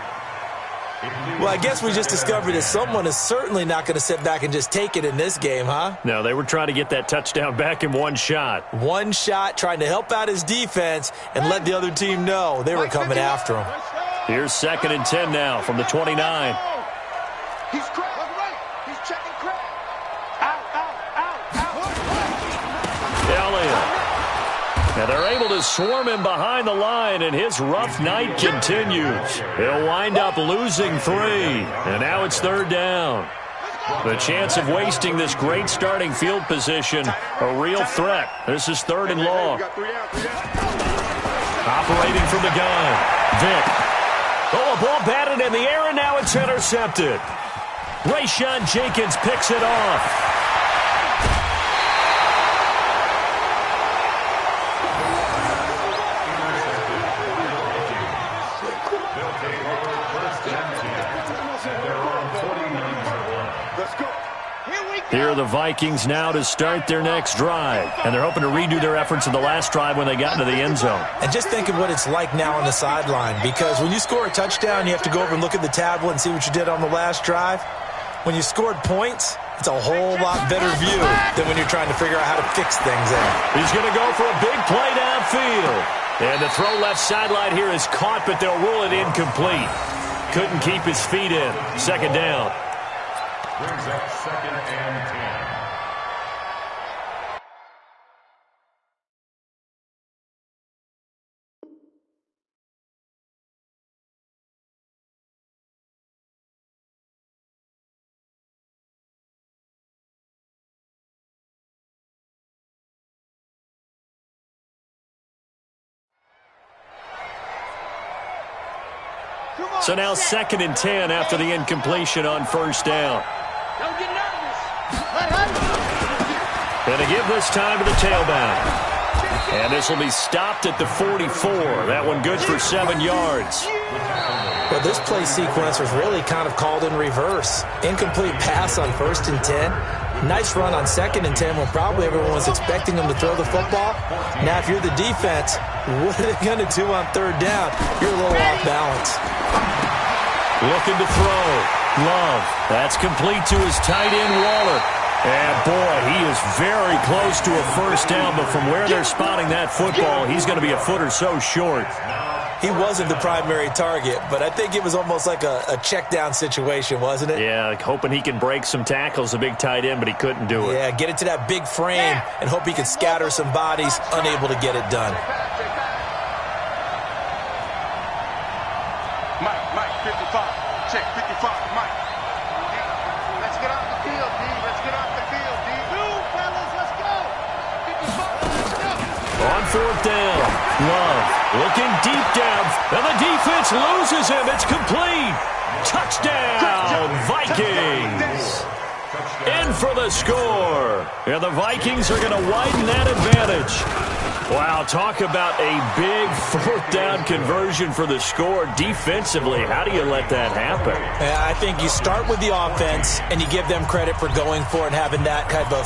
Well, I guess we just discovered that someone is certainly not going to sit back and just take it in this game, huh? No, they were trying to get that touchdown back in one shot. One shot, trying to help out his defense and let the other team know they were coming after him. Here's 2nd and 10 now from the 29. He's cracked. He's checking crack. Out. Elliott. And they're able to swarm him behind the line, and his rough night continues. He'll wind up losing 3, and now it's 3rd down. The chance of wasting this great starting field position, a real threat. This is 3rd and long. Operating from the gun, Vic. Oh, a ball batted in the air, and now it's intercepted. Rayshawn Jenkins picks it off. Here are the Vikings now to start their next drive. And they're hoping to redo their efforts in the last drive when they got into the end zone. And just think of what it's like now on the sideline, because when you score a touchdown, you have to go over and look at the tablet and see what you did on the last drive. When you scored points, it's a whole lot better view than when you're trying to figure out how to fix things out. He's going to go for a big play downfield. And the throw left sideline here is caught, but they'll rule it incomplete. Couldn't keep his feet in. 2nd down. Brings up 2nd and 10. So now 2nd and 10 after the incompletion on 1st down. Don't get nervous. And to give this time to the tailback. And this will be stopped at the 44. That one good for 7 yards. Well, this play sequence was really kind of called in reverse. Incomplete pass on 1st and 10. Nice run on 2nd and 10 when probably everyone was expecting them to throw the football. Now, if you're the defense, what are they going to do on 3rd down? You're a little off balance. Looking to throw. Love. That's complete to his tight end, Waller. And, boy, he is very close to a 1st down, but from where they're spotting that football, he's going to be a foot or so short. He wasn't the primary target, but I think it was almost like a check down situation, wasn't it? Yeah, like hoping he can break some tackles, a big tight end, but he couldn't do it. Yeah, get it to that big frame and hope he can scatter some bodies, unable to get it done. Mike, 55. Check, 55, Mike. Let's get off the field, D. Let's get off the field, D. Move, fellas, let's go. 55, let's go. On 4th down, Love looking deep down, and the defense loses him. It's complete. Touchdown, Vikings. In for the score. And the Vikings are going to widen that advantage. Wow, talk about a big 4th down conversion for the score. Defensively, how do you let that happen? Yeah, I think you start with the offense, and you give them credit for going for it and having that kind of,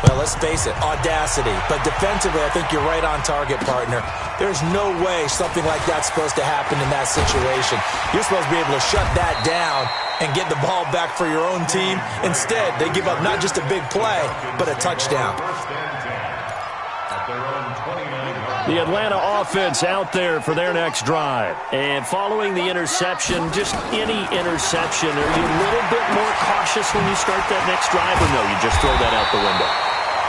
well, let's face it, audacity. But defensively, I think you're right on target, partner. There's no way something like that's supposed to happen in that situation. You're supposed to be able to shut that down and get the ball back for your own team. Instead, they give up not just a big play, but a touchdown. The Atlanta offense out there for their next drive. And following the interception, just any interception, are you a little bit more cautious when you start that next drive, or no, you just throw that out the window?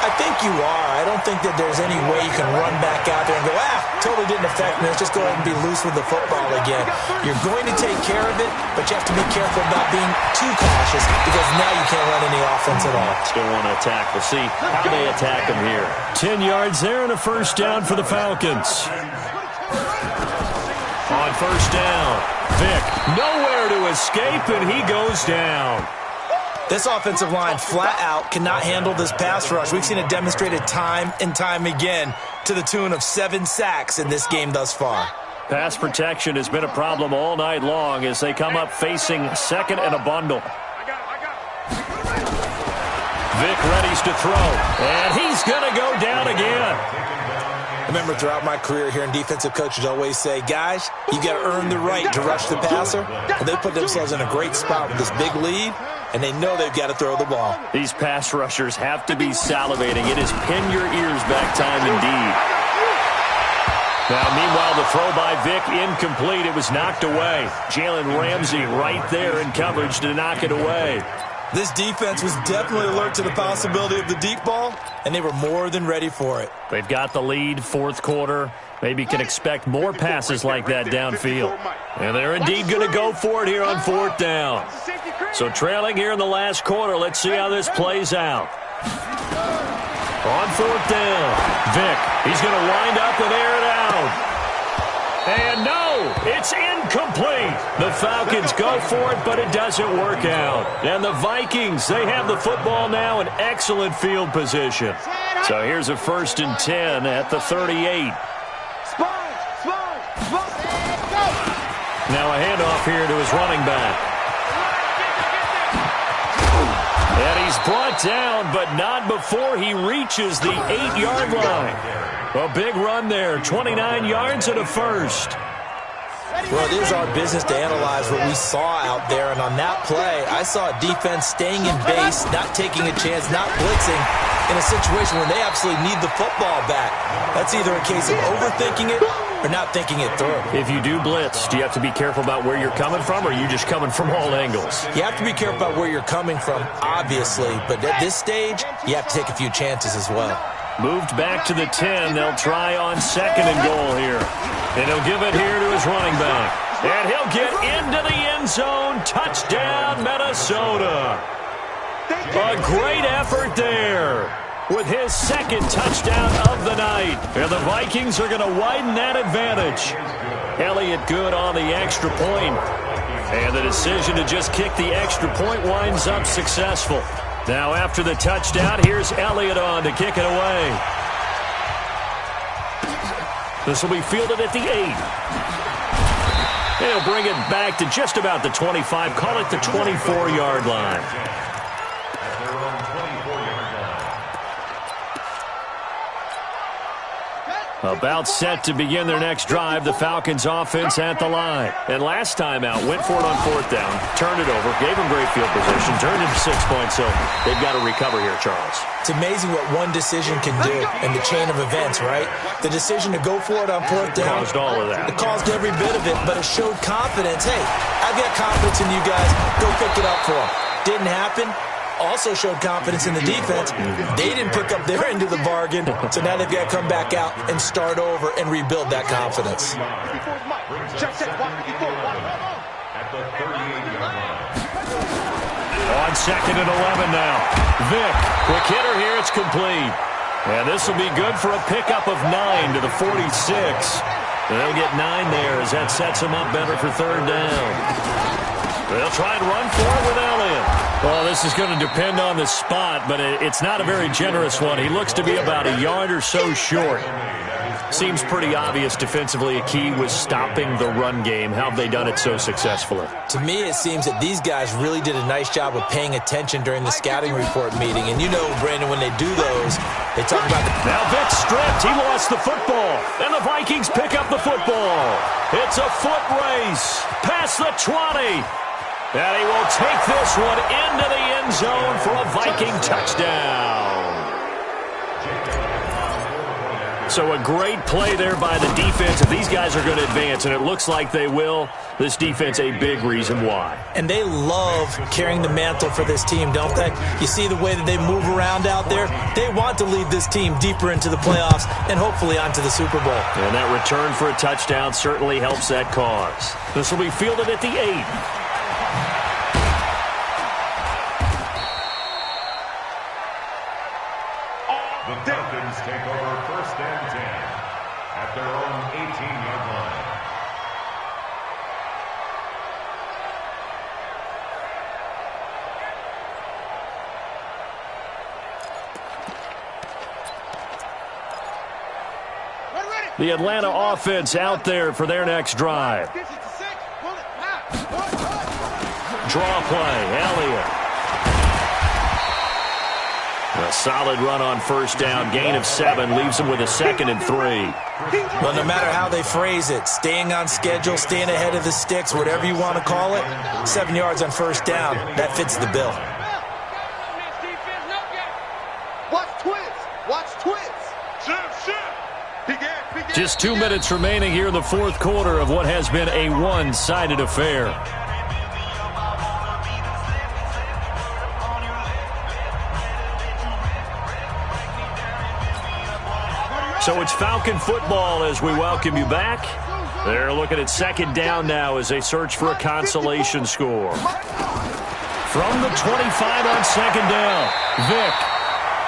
I think you are. I don't think that there's any way you can run back out there and go, totally didn't affect me. Let's just go ahead and be loose with the football again. You're going to take care of it, but you have to be careful about being too cautious because now you can't run any offense at all. Still want to attack. We'll see how they attack him here. 10 yards there and a 1st down for the Falcons. On 1st down, Vic nowhere to escape, and he goes down. This offensive line flat out cannot handle this pass rush. We've seen it demonstrated time and time again to the tune of 7 sacks in this game thus far. Pass protection has been a problem all night long as they come up facing 2nd and a bundle. I got it. Vic readies to throw, and he's going to go down again. I remember throughout my career hearing defensive coaches always say, guys, you got to earn the right to rush the passer. And they put themselves in a great spot with this big lead, and they know they've got to throw the ball. These pass rushers have to be salivating. It is pin your ears back time indeed. Now, meanwhile, the throw by Vic incomplete. It was knocked away. Jalen Ramsey right there in coverage to knock it away. This defense was definitely alert to the possibility of the deep ball, and they were more than ready for it. They've got the lead, fourth quarter. Maybe can expect more passes like that downfield. And they're indeed going to go for it here on fourth down. So trailing here in the last quarter, let's see how this plays out. On fourth down, Vic, he's going to wind up and air it out. And no, it's incomplete. The Falcons go for it, but it doesn't work out. And the Vikings, they have the football now in excellent field position. So here's a 1st and 10 at the 38. Now a handoff here to his running back. And he's brought down, but not before he reaches the 8-yard line. A big run there, 29 yards and a first. Well, it is our business to analyze what we saw out there, and on that play, I saw a defense staying in base, not taking a chance, not blitzing, in a situation where they absolutely need the football back. That's either a case of overthinking it or not thinking it through. If you do blitz, do you have to be careful about where you're coming from, or are you just coming from all angles? You have to be careful about where you're coming from, obviously, but at this stage, you have to take a few chances as well. Moved back to the 10. They'll try on 2nd and goal here. And he'll give it here to his running back. And he'll get into the end zone. Touchdown, Minnesota. A great effort there with his 2nd touchdown of the night. And the Vikings are going to widen that advantage. Elliott good on the extra point. And the decision to just kick the extra point winds up successful. Now after the touchdown, here's Elliott on to kick it away. This will be fielded at the 8. He'll bring it back to just about the 25. Call it the 24-yard line. About set to begin their next drive, the Falcons offense at the line. And last time out, went for it on 4th down, turned it over, gave them great field position, turned into 6 points, so they've got to recover here, Charles. It's amazing what one decision can do in the chain of events, right? The decision to go for it on 4th down. Caused all of that. It caused every bit of it, but it showed confidence. Hey, I've got confidence in you guys. Go pick it up for them. Didn't happen. Also showed confidence in the defense. They didn't pick up their end of the bargain, so now they've got to come back out and start over and rebuild that confidence. On 2nd and 11 now. Vic, quick hitter here, it's complete. And this will be good for a pickup of 9 to the 46. They'll get 9 there as that sets them up better for 3rd down. They'll try and run for it with Elliott. Well, this is going to depend on the spot, but it's not a very generous one. He looks to be about a yard or so short. Seems pretty obvious defensively a key was stopping the run game. How have they done it so successfully? To me, it seems that these guys really did a nice job of paying attention during the scouting report meeting. And you know, Brandon, when they do those, they talk about the... Now Vic stripped. He lost the football. And the Vikings pick up the football. It's a foot race past the 20. And he will take this one into the end zone for a Viking touchdown. So a great play there by the defense. If these guys are going to advance, and it looks like they will, this defense a big reason why. And they love carrying the mantle for this team, don't they? You see the way that they move around out there? They want to lead this team deeper into the playoffs and hopefully onto the Super Bowl. And that return for a touchdown certainly helps that cause. This will be fielded at the 8. The Falcons take over 1st and 10 at their own 18-yard line. The Atlanta offense out there for their next drive. Draw play, Elliott. A solid run on first down. Gain of 7 leaves them with a 2nd and 3. Well, no matter how they phrase it, staying on schedule, staying ahead of the sticks, whatever you want to call it, 7 yards on first down, that fits the bill. Watch twins. Watch twins. Just 2 minutes remaining here in the fourth quarter of what has been a one-sided affair. So it's Falcon football as we welcome you back. They're looking at 2nd down now as they search for a consolation score. From the 25 on 2nd down, Vick.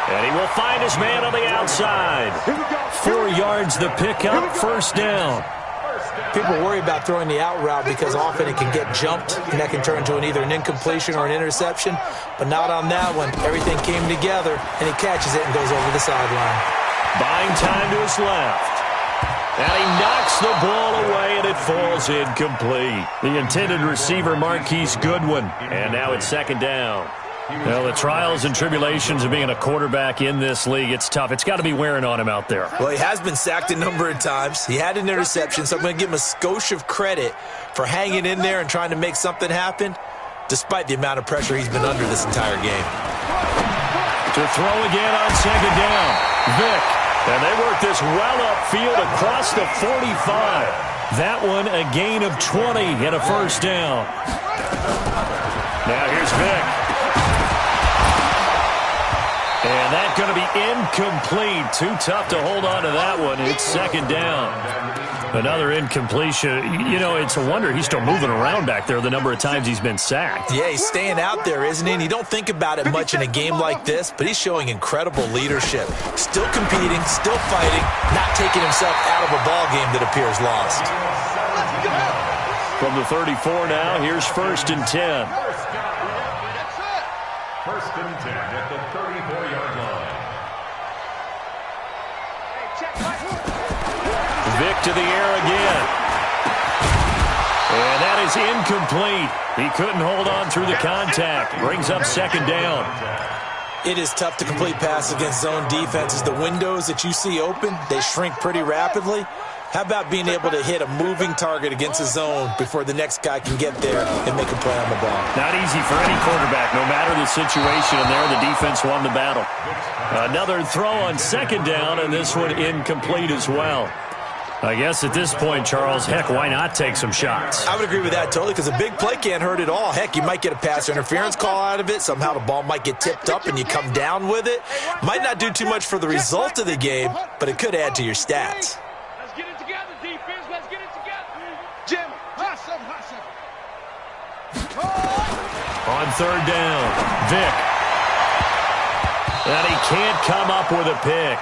And he will find his man on the outside. 4 yards the pickup, first down. People worry about throwing the out route because often it can get jumped, and that can turn into either an incompletion or an interception. But not on that one. Everything came together, and he catches it and goes over the sideline. Buying time to his left. And he knocks the ball away, and it falls incomplete. The intended receiver, Marquise Goodwin. And now it's 2nd down. Well, the trials and tribulations of being a quarterback in this league, it's tough. It's got to be wearing on him out there. Well, he has been sacked a number of times. He had an interception, so I'm going to give him a skosh of credit for hanging in there and trying to make something happen, despite the amount of pressure he's been under this entire game. To throw again on 2nd down, Vick. And they work this well upfield across the 45. That one a gain of 20 and a first down. Now here's Vick. And that's going to be incomplete. Too tough to hold on to that one. It's 2nd down. Another incompletion. You know, it's a wonder he's still moving around back there the number of times he's been sacked. Yeah, he's staying out there, isn't he? And you don't think about it much in a game like this, but he's showing incredible leadership. Still competing, still fighting, not taking himself out of a ball game that appears lost. From the 34 now, here's 1st and 10. 1st and 10 at the 34-yard line. Vick to the air again. And that is incomplete. He couldn't hold on through the contact. Brings up 2nd down. It is tough to complete passes against zone defenses. The windows that you see open, they shrink pretty rapidly. How about being able to hit a moving target against a zone before the next guy can get there and make a play on the ball? Not easy for any quarterback, no matter the situation. And there, the defense won the battle. Another throw on 2nd down, and this one incomplete as well. I guess at this point, Charles, heck, why not take some shots? I would agree with that totally, because a big play can't hurt at all. Heck, you might get a pass interference call out of it. Somehow the ball might get tipped up and you come down with it. Might not do too much for the result of the game, but it could add to your stats. Let's get it together, defense. Let's get it together. Jim, hustle. On 3rd down, Vick. And he can't come up with a pick.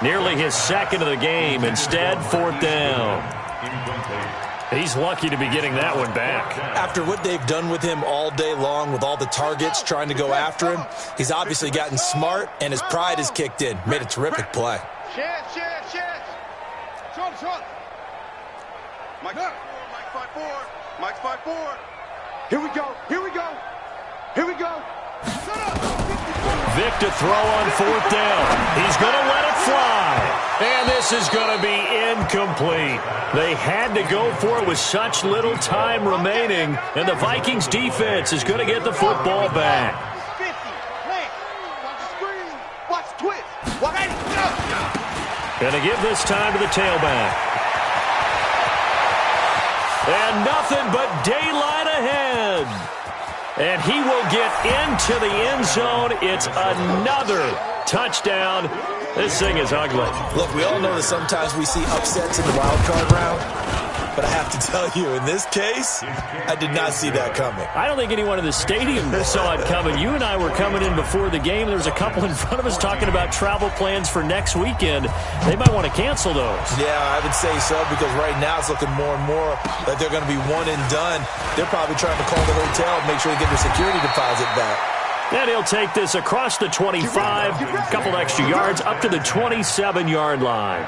Nearly his 2nd of the game. Instead, 4th down. He's lucky to be getting that one back. After what they've done with him all day long, with all the targets trying to go after him, he's obviously gotten smart, and his pride has kicked in. Made a terrific play. Chance. Short. Mike 5-4. Here we go. Vick to throw on 4th down. He's going to let it fly. And this is going to be incomplete. They had to go for it with such little time remaining. And the Vikings defense is going to get the football back. 50. Watch the screen. Watch twist. Going to give this time to the tailback. And nothing but daylight ahead. And he will get into the end zone. It's another touchdown. This thing is ugly. Look, we all know that sometimes we see upsets in the wild card round. But I have to tell you, in this case, I did not see that coming. I don't think anyone in the stadium saw it coming. You and I were coming in before the game. There was a couple in front of us talking about travel plans for next weekend. They might want to cancel those. Yeah, I would say so, because right now it's looking more and more like they're going to be one and done. They're probably trying to call the hotel and make sure they get their security deposit back. And he'll take this across the 25, a couple extra yards, up to the 27-yard line.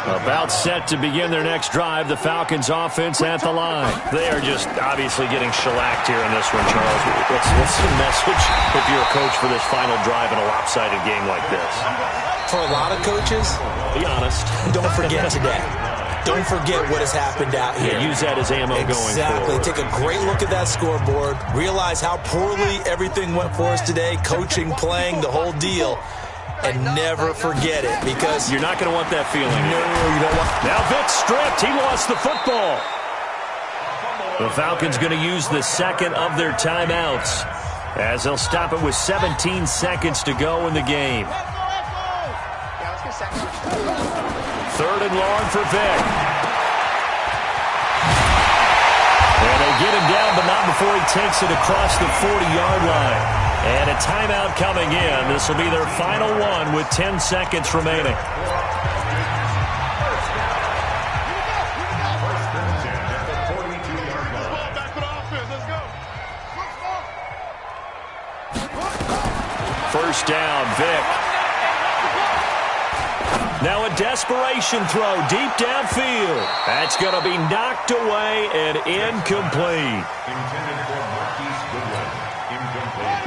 About set to begin their next drive, the Falcons offense at the line. They are just obviously getting shellacked here in this one, Charles. What's the message if you're a coach for this final drive in a lopsided game like this? For a lot of coaches, be honest. Don't forget today. Don't forget what has happened out here. Yeah, use that as ammo going forward. Exactly. Take a great look at that scoreboard. Realize how poorly everything went for us today. Coaching, playing, the whole deal. And never forget it, because you're not going to want that feeling. No, you don't want. Now Vikes stripped. He lost the football. The Falcons going to use the second of their timeouts, as they'll stop it with 17 seconds to go in the game. Third and long for Vic. And they get him down, but not before he takes it across the 40-yard line. And a timeout coming in. This will be their final one with 10 seconds remaining. First down, Vic. Now a desperation throw deep downfield. That's going to be knocked away and incomplete.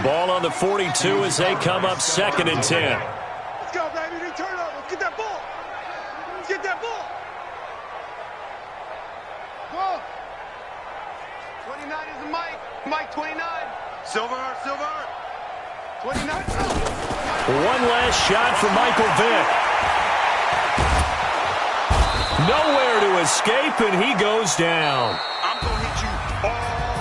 Ball on the 42 as they come up 2nd and 10. Let's go, baby. They turn up. Let's get that ball. Let's get that ball. Ball. 29 is the Mike. Mike 29. Silver. 29. One last shot for Michael Vick. Nowhere to escape, and he goes down. I'm going to hit you all